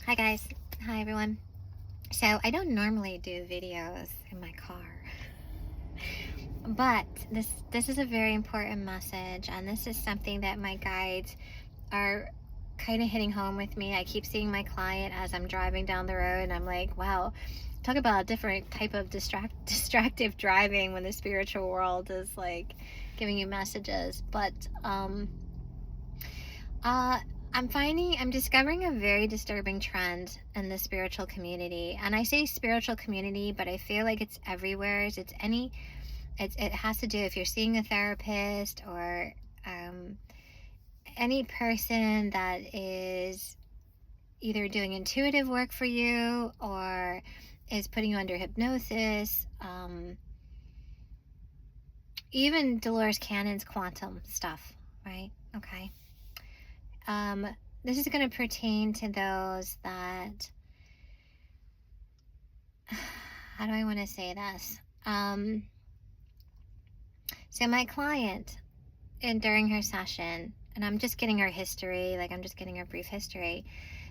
Hi guys. Hi everyone. So I don't normally do videos in my car, but this is a very important message, and this is something that my guides are kind of hitting home with me. I keep seeing my client as I'm driving down the road, and I'm like, wow, talk about a different type of distractive driving when the spiritual world is like giving you messages. But uh, I'm discovering a very disturbing trend in the spiritual community. And I say spiritual community, but I feel like it's everywhere. It has to do if you're seeing a therapist or any person that is either doing intuitive work for you or is putting you under hypnosis. Even Dolores Cannon's quantum stuff, right? Okay. This is going to pertain to those that, how do I want to say this? So my client, during her session, and I'm just getting her history, like I'm just getting her brief history,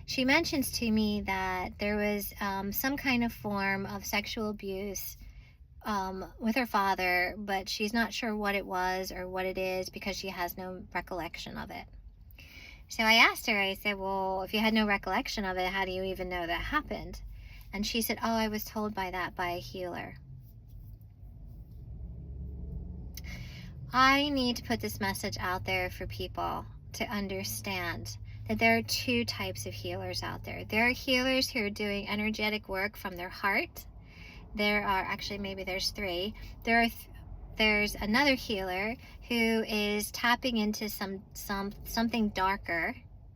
she mentions to me that there was some kind of form of sexual abuse with her father, but she's not sure what it was or what it is because she has no recollection of it. So I asked her, I said, well, if you had no recollection of it, how do you even know that happened? And she said, oh, I was told by a healer. I need to put this message out there for people to understand that there are two types of healers out there. There are healers who are doing energetic work from their heart. There are, actually, maybe there's three. There's another healer who is tapping into something darker,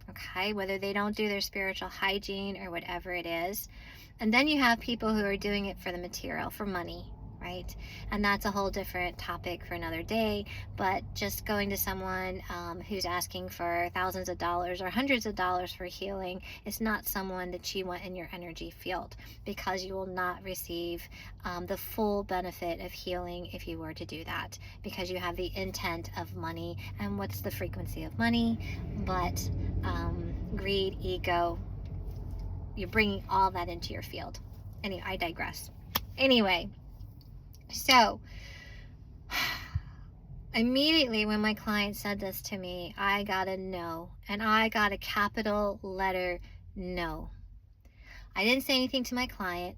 okay, whether they don't do their spiritual hygiene or whatever it is. And then you have people who are doing it for the material, for money, right? And that's a whole different topic for another day. But just going to someone who's asking for thousands of dollars or hundreds of dollars for healing is not someone that you want in your energy field, because you will not receive the full benefit of healing if you were to do that, because you have the intent of money. And what's the frequency of money but greed, ego? You're bringing all that into your field. Anyway, I digress. Anyway, so immediately when my client said this to me, I got a no, and I got a capital letter no. I didn't say anything to my client.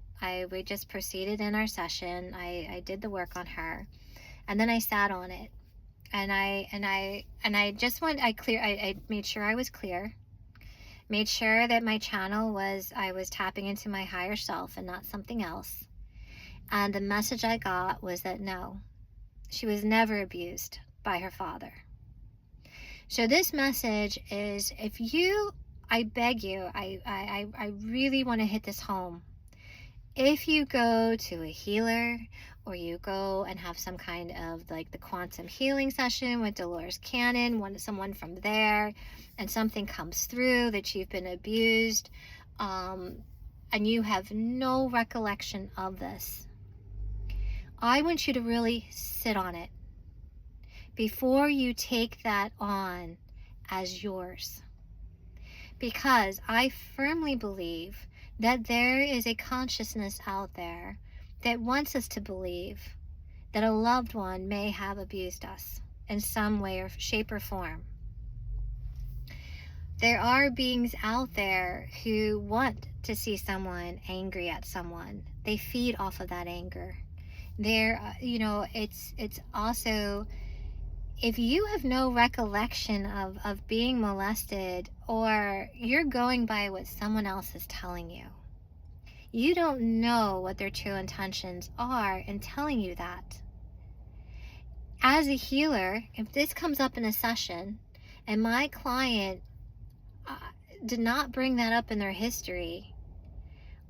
We just proceeded in our session. I did the work on her, and then I sat on it, and I made sure I was clear. Made sure that my channel was, I was tapping into my higher self and not something else. And the message I got was that no, she was never abused by her father. So this message is, I beg you, I really want to hit this home. If you go to a healer, or you go and have some kind of like the quantum healing session with Dolores Cannon, someone from there, and something comes through that you've been abused, and you have no recollection of this, I want you to really sit on it before you take that on as yours. Because I firmly believe that there is a consciousness out there that wants us to believe that a loved one may have abused us in some way or shape or form. There are beings out there who want to see someone angry at someone. They feed off of that anger. It's also, if you have no recollection of being molested, or you're going by what someone else is telling you, you don't know what their true intentions are in telling you that. As a healer, if this comes up in a session and my client did not bring that up in their history,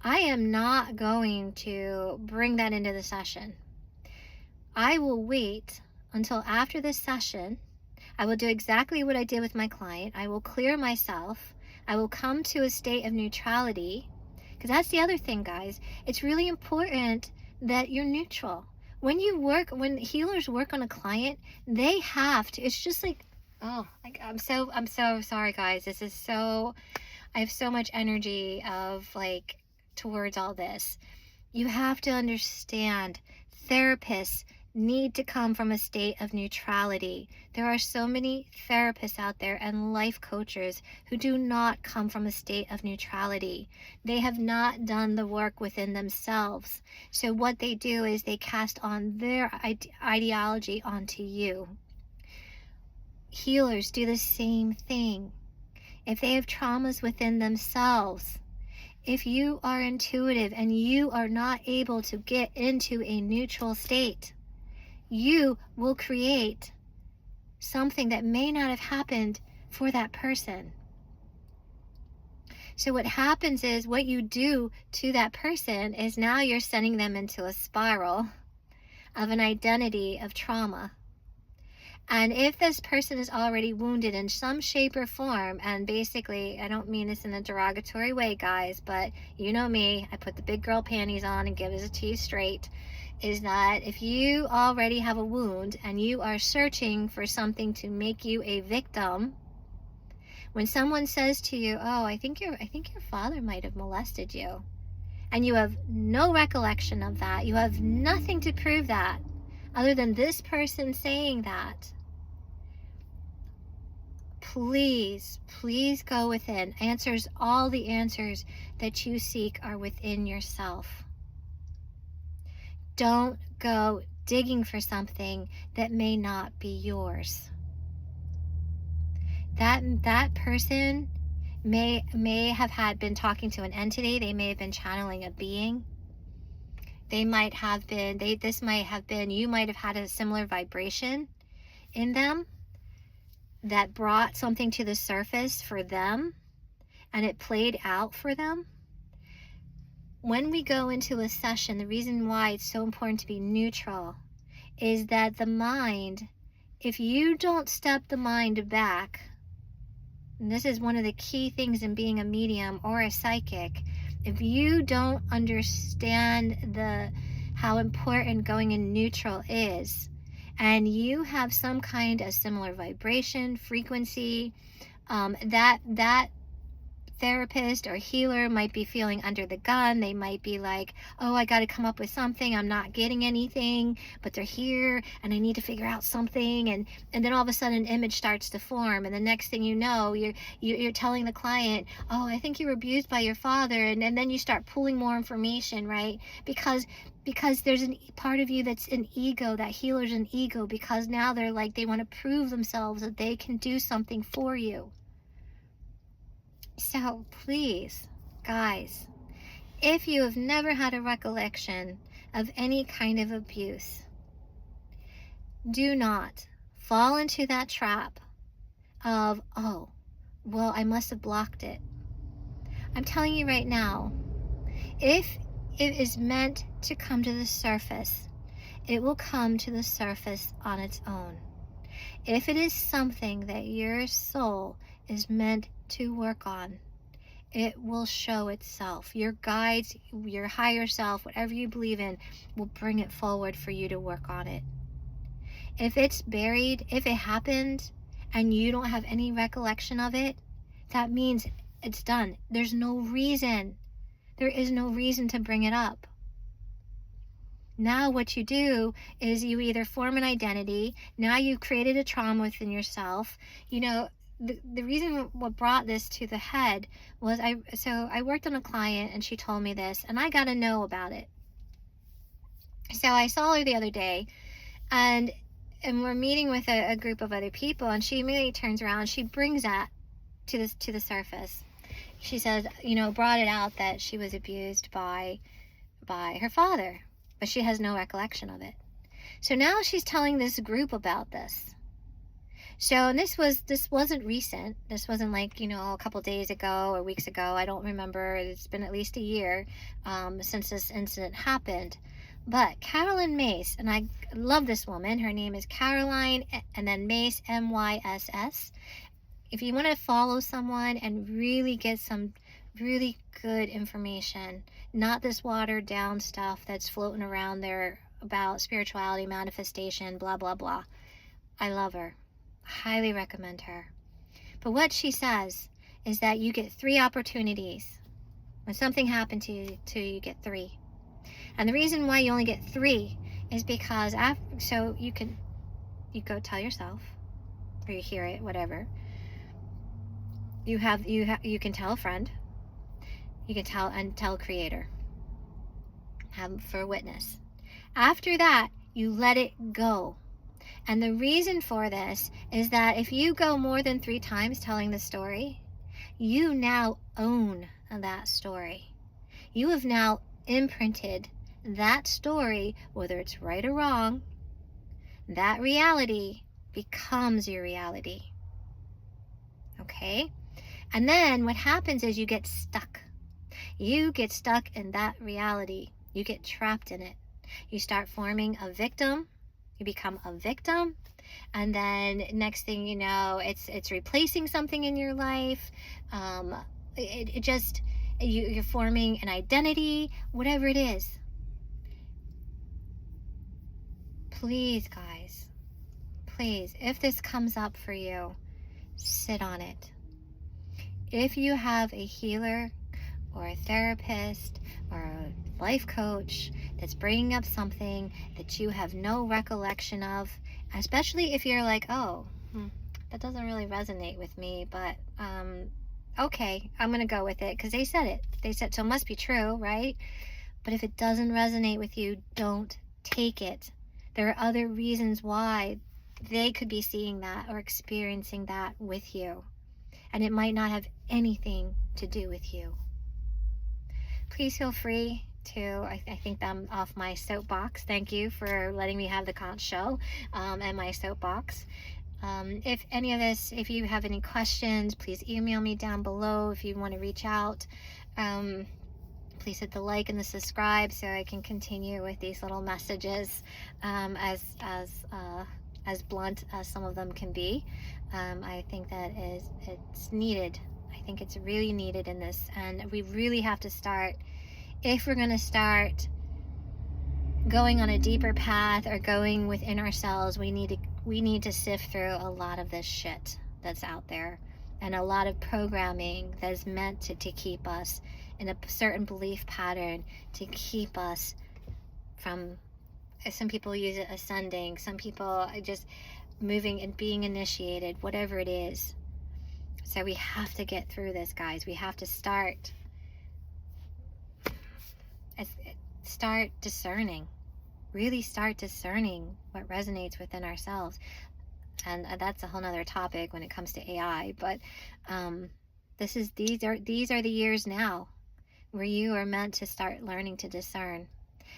I am not going to bring that into the session. I will wait until after this session. I will do exactly what I did with my client. I will clear myself. I will come to a state of neutrality. Because that's the other thing, guys. It's really important that you're neutral. When healers work on a client, they have to, it's just like, I'm so sorry, guys. This is so, I have so much energy of like towards all this. You have to understand, therapists need to come from a state of neutrality. There are so many therapists out there and life coaches who do not come from a state of neutrality. They have not done the work within themselves. So what they do is they cast on their ideology onto you. Healers do the same thing. If they have traumas within themselves, if you are intuitive and you are not able to get into a neutral state, you will create something that may not have happened for that person. So what happens is, what you do to that person is now you're sending them into a spiral of an identity of trauma. And if this person is already wounded in some shape or form, and basically, I don't mean this in a derogatory way, guys, but you know me, I put the big girl panties on and give it to you straight, is that if you already have a wound and you are searching for something to make you a victim, when someone says to you, oh, I think your father might have molested you, and you have no recollection of that, you have nothing to prove that other than this person saying that, please go within. All the answers that you seek are within yourself. Don't go digging for something that may not be yours. That person may have been talking to an entity. They may have been channeling a being. You might have had a similar vibration in them that brought something to the surface for them, and it played out for them. When we go into a session, the reason why it's so important to be neutral is that the mind, if you don't step the mind back, and this is one of the key things in being a medium or a psychic, if you don't understand how important going in neutral is, and you have some kind of similar vibration, frequency, that therapist or healer might be feeling under the gun. They might be like, oh, I got to come up with something. I'm not getting anything, but they're here and I need to figure out something. And then all of a sudden an image starts to form. And the next thing you know, you're telling the client, oh, I think you were abused by your father. And then you start pulling more information, right? Because there's a part of you that's an ego, that healer's an ego, because now they're like, they want to prove themselves that they can do something for you. So please, guys, if you have never had a recollection of any kind of abuse, do not fall into that trap of, oh, well, I must have blocked it. I'm telling you right now, if it is meant to come to the surface, it will come to the surface on its own. If it is something that your soul is meant to work on, it will show itself. Your guides, your higher self, whatever you believe in, will bring it forward for you to work on it. If it's buried, if it happened and you don't have any recollection of it, that means it's done. There is no reason to bring it up. Now what you do is you either form an identity. Now you've created a trauma within yourself. The reason what brought this to the head was I worked on a client and she told me this, and I got to know about it. So I saw her the other day, and we're meeting with a group of other people, and she immediately turns around and she brings that to the surface. She says, brought it out that she was abused by her father, but she has no recollection of it. So now she's telling this group about this. So, and this wasn't recent. This wasn't like, a couple days ago or weeks ago. I don't remember. It's been at least a year since this incident happened. But Carolyn Mace, and I love this woman. Her name is Caroline, and then Mace, M-Y-S-S. If you want to follow someone and really get some really good information, not this watered down stuff that's floating around there about spirituality, manifestation, blah, blah, blah. I love her. Highly recommend her. But what she says is that you get 3 opportunities. When something happened to you, you get 3. And the reason why you only get 3 is because so you go tell yourself, or you hear it, whatever. You can tell a friend, you can tell a creator, have for a witness. After that, you let it go. And the reason for this is that if you go more than 3 times telling the story, you now own that story. You have now imprinted that story, whether it's right or wrong. That reality becomes your reality. Okay? And then what happens is you get stuck. You get stuck in that reality. You get trapped in it. You start forming a victim. You become a victim. And then next thing you know, it's replacing something in your life. You're forming an identity, whatever it is. Please, guys, please, if this comes up for you, sit on it. If you have a healer or a therapist or a life coach that's bringing up something that you have no recollection of, especially if you're like, oh, that doesn't really resonate with me, but okay, I'm gonna go with it because they said it, so it must be true, right? But if it doesn't resonate with you, don't take it. There are other reasons why they could be seeing that or experiencing that with you, and it might not have anything to do with you. Please feel free to, I think I'm off my soapbox. Thank you for letting me have the conch shell and my soapbox. If any of this, if you have any questions, please email me down below. If you want to reach out, please hit the like and the subscribe so I can continue with these little messages, as blunt as some of them can be. I think that it's needed. I think it's really needed in this, and we really have to start, if we're going to start going on a deeper path or going within ourselves, we need to sift through a lot of this shit that's out there, and a lot of programming that is meant to keep us in a certain belief pattern, to keep us from, some people use it ascending, some people just moving and being initiated, whatever it is. So we have to get through this, guys. We have to start discerning, really start discerning what resonates within ourselves. And that's a whole nother topic when it comes to AI, but these are the years now where you are meant to start learning to discern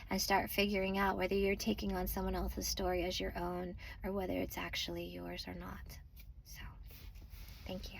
and start figuring out whether you're taking on someone else's story as your own or whether it's actually yours or not. So, thank you.